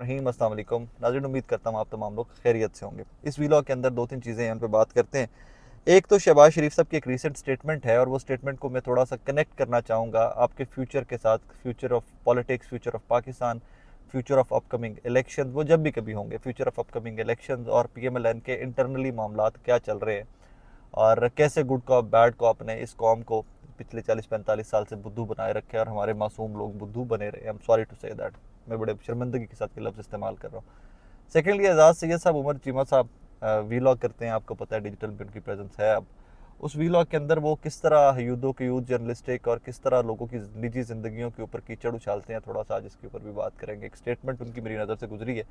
रहीम अस्सलाम वालेकुम नाज़रीन, उम्मीद करता हूँ आप तमाम लोग खैरियत से होंगे। इस वीलॉग के अंदर दो तीन चीज़ें यहाँ पे बात करते हैं। एक तो शहबाज शरीफ साहब की एक रीसेंट स्टेटमेंट है और वो स्टेटमेंट को मैं थोड़ा सा कनेक्ट करना चाहूँगा आपके फ्यूचर के साथ, future of politics, future of Pakistan, future of upcoming election, वो जब भी कभी होंगे, फ्यूचर ऑफ अपकमिंग इलेक्शन और PMLN के इंटरनली मामला क्या चल रहे हैं और कैसे गुड कॉप बैड कॉप ने इस कौम को पिछले 40-45 साल से बुद्धू बनाए रखे और हमारे मासूम लोग बुद्धू बने रहे। I am sorry to say that, मैं बड़े शर्मिंदगी के साथ ये लफ्ज़ इस्तेमाल कर रहा हूँ। सेकेंडली, एजाज सैयद साहब, उमर चीमा साहब वीलॉग करते हैं, आपको पता है डिजिटल भी उनकी प्रेजेंस है। अब उस वीलॉग के अंदर वो किस तरह यूदों के यूथ जर्नलिस्टिक और किस तरह लोगों की निजी ज़िंदगियों के ऊपर कीचड़ उछालते हैं, थोड़ा सा आज इसके ऊपर भी बात करेंगे। एक स्टेटमेंट उनकी मेरी नज़र से गुजरी है,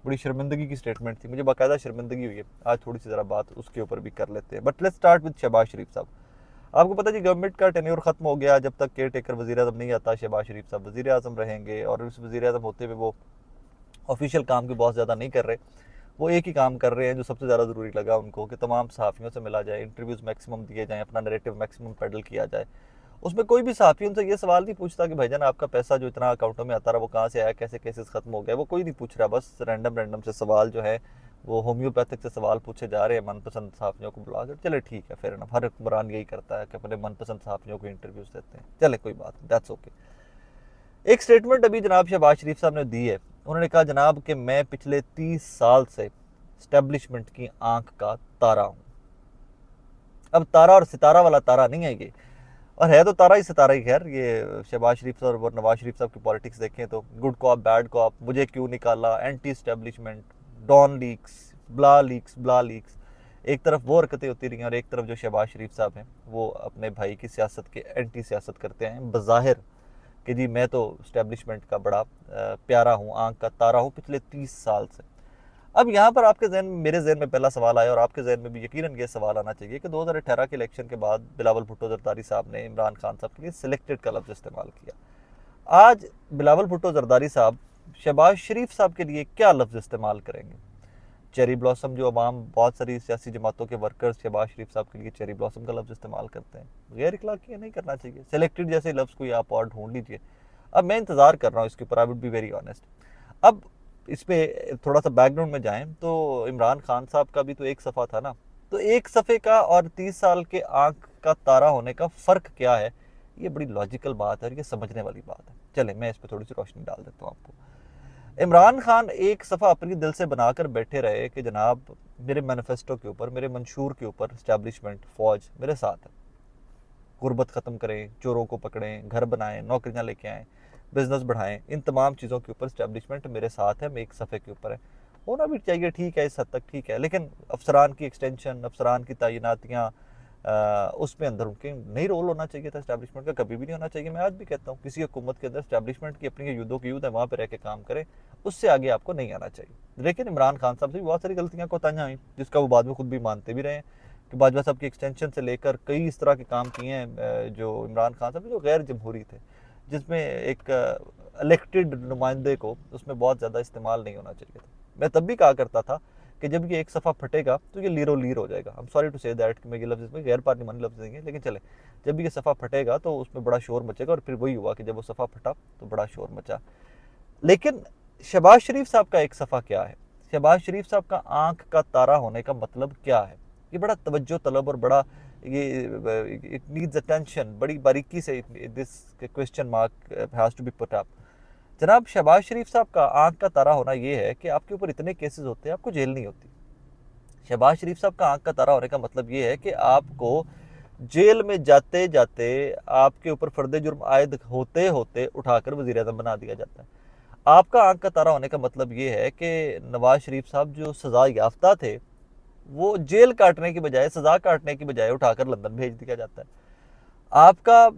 बड़ी शर्मिंदगी की स्टेटमेंट थी, मुझे बाकायदा शर्मिंदगी हुई है। आज थोड़ी सी ज़रा बात उसके ऊपर भी कर लेते हैं, but let's start with Shahbaz Sharif साहब। आपको पता है जी, गवर्नमेंट का टेन्योर खत्म हो गया। जब तक केयर टेकर वज़ीर आज़म नहीं आता, शहबाज शरीफ साहब वज़ीर आज़म रहेंगे और उस वज़ीर आज़म होते हुए वो ऑफिशियल काम की बहुत ज़्यादा नहीं कर रहे। वो एक ही काम कर रहे हैं जो सबसे ज़्यादा ज़रूरी लगा उनको, कि तमाम सहाफ़ियों से मिला जाए, इंटरव्यूज़ मैक्सिमम दिए जाएँ, अपना नैरेटिव मैक्सिमम पेडल किया जाए। उसमें कोई भी सहाफ़ी उनसे ये सवाल नहीं पूछता कि भाईजान आपका पैसा जो इतना अकाउंटों में आता रहा वो कहाँ से आया, कैसे केसेस ख़त्म हो गए, वो कोई नहीं पूछ रहा। बस रैंडम से सवाल जो है वो होम्योपैथिक से सवाल पूछे जा रहे हैं मनपसंद सहाफ़ियों को बुलाकर। चले ठीक है, फेयर इनफ, हर हुक्मरान यही करता है कि अपने मनपसंद सहाफ़ियों को इंटरव्यूज़ देते हैं। चले कोई बात नहीं, दैट्स ओके। एक स्टेटमेंट अभी जनाब शहबाज शरीफ साहब ने दी है। उन्होंने कहा जनाब कि मैं पिछले 30 साल से स्टैब्लिशमेंट की आंख का तारा हूं। अब तारा और सितारा वाला तारा नहीं है ये, और है तो तारा ही सितारा ही। खैर, ये शहबाज शरीफ साहब और नवाज शरीफ साहब की पॉलिटिक्स देखें तो गुड कॉप बैड कॉप, मुझे क्यों निकाला, एंटी स्टैब्लिशमेंट, डॉन लीक्स, ब्ला लीक्स, एक तरफ वो हरकतें होती रही और एक तरफ जो शहबाज शरीफ साहब हैं वो अपने भाई की सियासत के एंटी सियासत करते हैं बज़ाहिर, कि जी मैं तो स्टैब्लिशमेंट का बड़ा प्यारा हूँ, आंख का तारा हूँ पिछले 30 साल से। अब यहाँ पर आपके जहन में, मेरे जहन में पहला सवाल आया और आपके जहन में भी यकीनन ये सवाल आना चाहिए कि 2018 के इलेक्शन के बाद बिलावल भुट्टो जरदारी साहब ने इमरान खान साहब के लिए सिलेक्टेड का लफ्ज़ इस्तेमाल किया। आज बिलावल भुट्टो जरदारी साहब शहबाज शरीफ साहब के लिए क्या लफ्ज़ इस्तेमाल करेंगे? चेरी ब्लॉसम, जो अवाम, बहुत सारी सियासी जमातों के वर्कर्स शहबाज शरीफ साहब के लिए चेरी ब्लॉसम का लफ्ज़ इस्तेमाल करते हैं। गैर इखलाकी नहीं करना चाहिए। सिलेक्टेड जैसे लफ्ज़ कोई आप और ढूंढ लीजिए। अब मैं इंतज़ार कर रहा हूँ इसके ऊपर, I would be very honest. अब इस पर थोड़ा सा बैकग्राउंड में जाएं तो इमरान खान साहब का भी तो एक सफ़ा था ना। तो एक सफ़े का और 30 साल के आंख का तारा होने का फ़र्क क्या है, ये बड़ी लॉजिकल बात है और ये समझने वाली बात है। चले मैं इस पर थोड़ी सी रोशनी डाल देता हूँ आपको। इमरान खान एक सफ़ा अपनी दिल से बनाकर बैठे रहे कि जनाब मेरे मैनिफेस्टो के ऊपर, मेरे मंशूर के ऊपर इस्टेब्लिशमेंट, फ़ौज मेरे साथ है। गुर्बत ख़त्म करें, चोरों को पकड़ें, घर बनाएं, नौकरियां लेके आएँ, बिज़नेस बढ़ाएं, इन तमाम चीज़ों के ऊपर इस्टेब्लिशमेंट मेरे साथ है। मैं एक सफ़े के ऊपर है, होना भी चाहिए, ठीक है, इस हद तक ठीक है। लेकिन अफसरान की एक्सटेंशन, अफसरान की तैनातियाँ, उसमें अंदर उनके नहीं रोल होना चाहिए था। इस्टेब्लिशमेंट का कभी भी नहीं होना चाहिए। मैं आज भी कहता हूँ किसी हुकूमत के अंदर इस्टेब्लिशमेंट की अपनी यूदों की यूद है, वहाँ पर रह के काम करें, उससे आगे आपको नहीं आना चाहिए। लेकिन इमरान खान साहब से भी बहुत सारी गलतियाँ कोताहियाँ हुई, जिसका वो बाद में खुद भी मानते भी रहे कि बाजवा साहब की एक्सटेंशन से लेकर कई इस तरह के काम किए हैं जो इमरान खान साहब जो गैर जमहूरी थे, जिसमें एक इलेक्टेड नुमाइंदे को उसमें बहुत ज़्यादा इस्तेमाल नहीं होना चाहिए था। मैं तब भी कहा करता था कि जब ये एक सफ़ा फटेगा तो ये लीरो लीर हो जाएगा। I am sorry to say that कि मैं ये लफ्ज़ इसमें गैर पार्लिमानी लफ्ज़ देंगे, लेकिन चले, जब ये सफ़ा फटेगा तो उसमें बड़ा शोर मचेगा। और फिर वही हुआ कि जब वो सफ़ा फटा तो बड़ा शोर मचा। लेकिन शहबाज शरीफ साहब का एक सफ़ा क्या है, शहबाज शरीफ साहब का आंख का तारा होने का मतलब क्या है, ये बड़ा तवज्जो तलब और बड़ा ये इट नीड्स अटेंशन, बड़ी बारीकी से this question mark has to be put up. जनाब शहबाज शरीफ साहब का आंख का तारा होना ये है कि आपके ऊपर इतने केसेस होते हैं, आपको जेल नहीं होती। शहबाज शरीफ साहब का आंख का तारा होने का मतलब ये है कि आपको जेल में जाते जाते आपके ऊपर फर्द जुर्म आयद होते होते उठाकर वज़ीर आज़म बना दिया जाता है। आपका आंख का तारा होने का मतलब ये है कि नवाज शरीफ साहब जो सज़ा याफ्ता थे, वो जेल काटने की बजाय, सज़ा काटने की बजाय उठाकर लंदन भेज दिया जाता है। आपका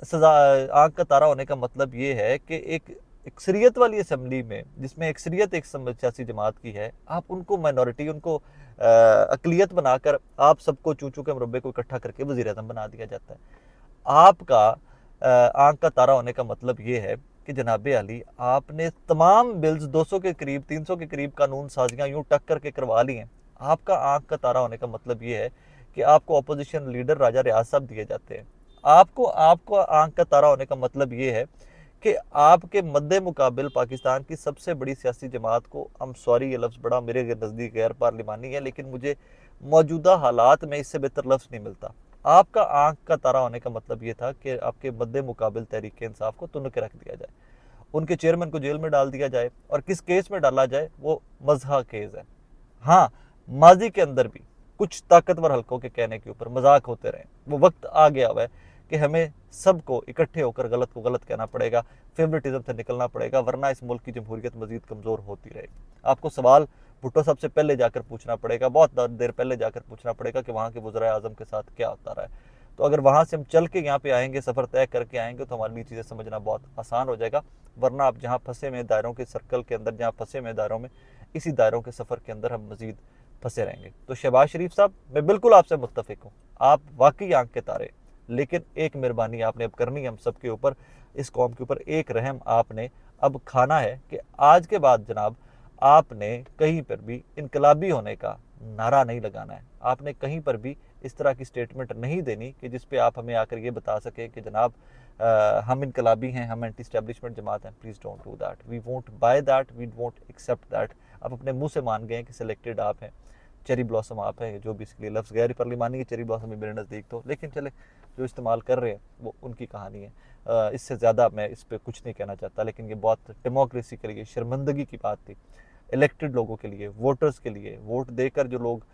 सज़ा, आंख का तारा होने का मतलब ये है कि एक अक्सरियत वाली असम्बली में, जिसमें अक्सरियत एक सियासी जमात की है, आप उनको माइनॉरिटी, उनको अकलियत बनाकर आप सबको चू चू के मुरब्बे को इकट्ठा करके वज़ीर आज़म बना दिया जाता है। आपका आंख का तारा होने का मतलब ये है कि जनाब अली, आपने तमाम बिल्स 200 के करीब, 300 के करीब कानून साजियाँ यूँ टक करके करवा ली हैं। आपका आंख का तारा होने का मतलब ये है कि आपको अपोजिशन लीडर राजा रियाज साहब दिए जाते हैं। आपको आपको आंख का तारा होने का मतलब ये है कि आपके मद्दे मुकाबिल पाकिस्तान की सबसे बड़ी सियासी जमात को, I'm सॉरी ये लफ्ज़ बड़ा मेरे नज़दीक गैर पार्लिमानी है, लेकिन मुझे मौजूदा हालात में इससे बेहतर लफ्ज़ नहीं मिलता। आपका आंख का तारा होने का मतलब ये था कि आपके मद्दे मुकाबिल तहरीक इंसाफ को तुन के रख दिया जाए, उनके चेयरमैन को जेल में डाल दिया जाए, और किस केस में डाला जाए, वो मजहा केस है। हाँ, माजी के अंदर भी कुछ ताकतवर हलकों के कहने के ऊपर मजाक होते रहे, वो वक्त आ गया हुआ है कि हमें सबको इकट्ठे होकर गलत को गलत कहना पड़ेगा, फेवरेटिज्म से निकलना पड़ेगा, वरना इस मुल्क की जमहूरियत मजीद कमज़ोर होती रहेगी। आपको सवाल भुट्टो साहब से पहले जाकर पूछना पड़ेगा, बहुत देर पहले जाकर पूछना पड़ेगा कि वहाँ के वज़राए आज़म के साथ क्या होता रहा है। तो अगर वहाँ से हम चल के यहाँ पे आएंगे, सफ़र तय करके आएंगे, तो हमारे लिए चीज़ें समझना बहुत आसान हो जाएगा। वरना आप जहाँ फंसे में दायरों के सर्कल के अंदर, जहाँ फंसे में दायरों में, इसी दायरों के सफ़र के अंदर हम मजीद फंसे रहेंगे। तो शहबाज शरीफ साहब, मैं बिल्कुल आपसे मुत्तफिक हूँ, आप वाकई आंख के तारे, लेकिन एक मेहरबानी आपने अब करनी है हम सब के ऊपर, इस कौम के ऊपर एक रहम आपने अब खाना है कि आज के बाद जनाब आपने कहीं पर भी इनकलाबी होने का नारा नहीं लगाना है। आपने कहीं पर भी इस तरह की स्टेटमेंट नहीं देनी कि जिस पे आप हमें आकर ये बता सके कि जनाब हम इनकलाबी हैं, हम एंटी स्टैब्लिशमेंट जमात हैं। Please don't do that, we won't buy that, we won't accept that. आप अपने मुंह से मान गए कि सिलेक्टेड आप हैं, चेरी ब्लॉसम आप हैं, जो भी इसके लफ्ज़ गैर पार्लिमानी की चेरी ब्लॉसम भी मेरे नज़दीक, तो लेकिन चले जो इस्तेमाल कर रहे हैं वो उनकी कहानी है। इससे ज़्यादा मैं इस पर कुछ नहीं कहना चाहता, लेकिन ये बहुत डेमोक्रेसी के लिए शर्मिंदगी की बात थी। इलेक्टेड लोगों के लिए, वोटर्स के लिए, वोट देकर जो लोग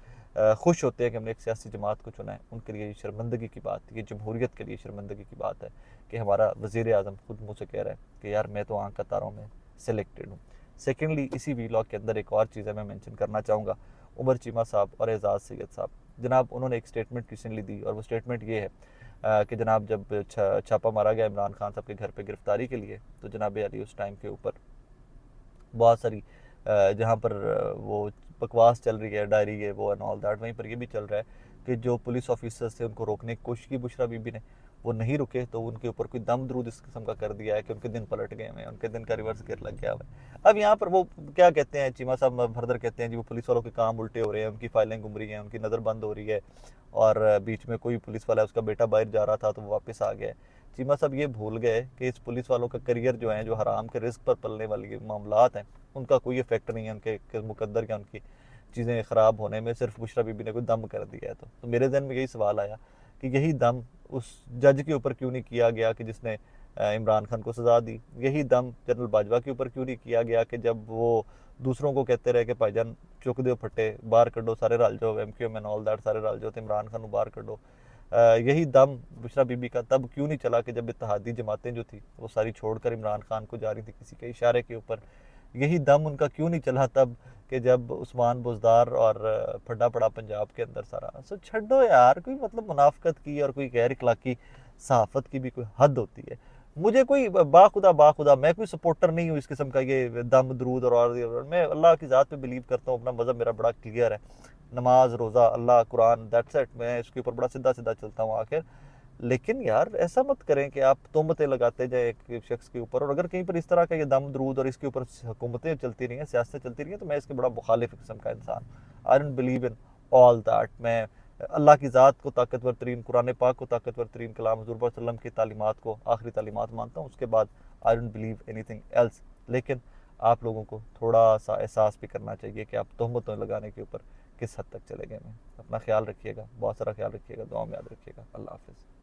खुश होते हैं कि हमने एक सियासी जमात को चुना है, उनके लिए ये शर्मिंदगी की बात है, ये जमहूरियत के लिए शर्मिंदगी की बात है कि हमारा वज़ीर आज़म खुद मुँह से कह रहा है कि यार मैं तो आंख का तारों में सिलेक्टेड हूँ। सेकेंडली, इसी वीलॉग के अंदर एक और चीज़ है मैं मेंशन करना चाहूँगा, उमर चीमा साहब और एजाज़ सैयद साहब। जनाब उन्होंने एक स्टेटमेंट रिसेंटली दी, और वो स्टेटमेंट ये है कि जनाब जब छापा मारा गया इमरान खान साहब के घर पे गिरफ्तारी के लिए, तो जनाब अली उस टाइम के ऊपर बहुत सारी जहाँ पर वो बकवास चल रही है, डायरी है वो एंड ऑल दैट, वहीं पर ये भी चल रहा है कि जो पुलिस ऑफिसर्स थे उनको रोकने की कोशिश की बुशरा बीबी ने, वो नहीं रुके, तो उनके ऊपर कोई दम दरूद इस किस्म का कर दिया है कि उनके दिन पलट गए हैं, उनके दिन का रिवर्स गियर लग गया हुआ है। अब यहाँ पर वो क्या कहते हैं, चीमा साहब फर्दर कहते हैं जी वो पुलिस वालों के काम उल्टे हो रहे हैं, उनकी फाइलें घूम रही हैं, उनकी नज़र बंद हो रही है, और बीच में कोई पुलिस वाला, उसका बेटा बाहर जा रहा था तो वो वापस आ गया है। चीमा साहब ये भूल गए कि इस पुलिस वालों का करियर जो है, जो हराम के रिस्क पर पलने वाली मामलात हैं, उनका कोई इफेक्ट नहीं है उनके मुकद्दर या उनकी चीज़ें ख़राब होने में, सिर्फ बुशरा बीबी ने कोई दम कर दिया है। तो मेरे जहन में यही सवाल आया कि यही दम उस जज के ऊपर क्यों नहीं किया गया कि जिसने इमरान खान को सज़ा दी, यही दम जनरल बाजवा के ऊपर क्यों नहीं किया गया कि जब वो दूसरों को कहते रहे कि भाईजान चुक दो फट्टे, बाहर कड्डो सारे रल जाओ, MQM एंड ऑल दैट सारे रल जाओ, तो इमरान खान को बाहर कड्डो। यही दम बुशरा बीबी का तब क्यों नहीं चला कि जब इत्तेहादी जमातें जो थी वो सारी छोड़कर इमरान खान को जा रही थी किसी के इशारे के ऊपर। यही दम उनका क्यों नहीं चला तब कि जब उस्मान बुज़दार और फटा पड़ा पंजाब के अंदर सारा। सो छड्डो यार, कोई मतलब मुनाफकत की और कोई गैर इखलाकी सहाफ़त की भी कोई हद होती है। मुझे कोई बाखुदा मैं कोई सपोर्टर नहीं हूँ इस किस्म का, ये दम दरूद और मैं अल्लाह की ज़ात पे बिलीव करता हूँ, अपना मज़हब मेरा बड़ा क्लियर है, नमाज रोज़ा अल्लाह कुरान दैट्स इट, मैं इसके ऊपर बड़ा सीधा सीधा चलता हूँ आखिर। लेकिन यार ऐसा मत करें कि आप तोहमतें लगाते जाए एक शख्स के ऊपर, और अगर कहीं पर इस तरह का ये दम दरूद और इसके ऊपर हुकूमतें चलती रही हैं, सियासतें चलती रही हैं, तो मैं इसके बड़ा मुखालिफ किस्म का इंसान। I don't believe in all that. मैं अल्लाह की ज़ात को ताकतवर तरीन, कुरान पाक को ताकतवर तरीन कलाम, हुज़ूर पाक सल्लल्लाहु अलैहि वसल्लम की तालीमात को आखिरी तालीमात मानता हूँ, उसके बाद I don't believe anything else. लेकिन आप लोगों को थोड़ा सा एहसास भी करना चाहिए कि आप तोहमतों लगाने के ऊपर किस हद तक चले गए हैं। अपना ख्याल रखिएगा, बहुत सारा ख्याल रखिएगा, दुआ में याद रखिएगा। अल्लाह हाफ़िज़।